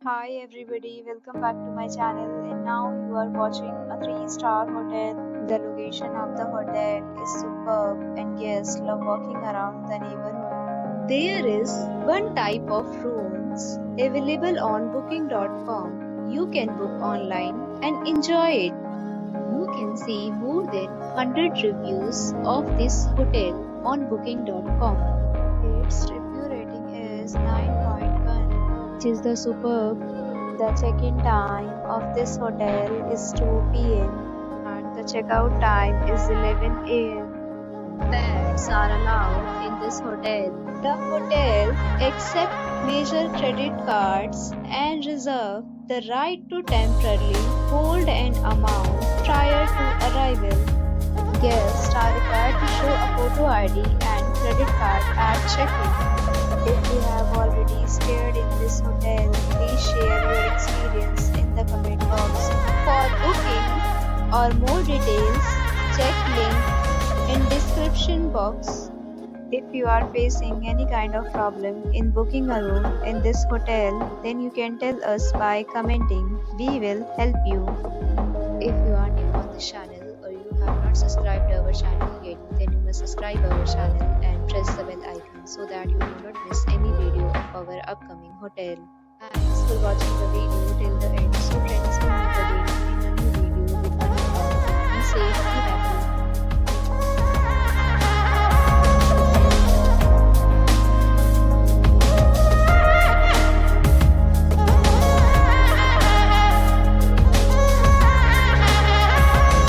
Hi everybody, welcome back to my channel and now you are watching a 3-star hotel. The location of the hotel is superb and guests love walking around the neighborhood. There is one type of rooms available on booking.com. You can book online and enjoy it. You can see more than 100 reviews of this hotel on booking.com. Its review rating is 9.1, which is the superb. The check-in time of this hotel is 2 p.m. and the checkout time is 11 a.m. Pets are allowed in this hotel. The hotel accepts major credit cards and reserve the right to temporarily hold an amount prior to arrival. Guests are required to show a photo ID and credit card at check-in. If you have already stayed in this hotel, please share your experience in the comment box. For booking or more details, check link in description box. If you are facing any kind of problem in booking a room in this hotel, then you can tell us by commenting. We will help you. If you are new on this channel or you have not subscribed our channel yet, then you must subscribe our channel and press the bell icon so that you do not miss any video of our upcoming hotel. Thanks for watching the video till the end. So friends, will meet again in a new video with a new topic. Be safe, keep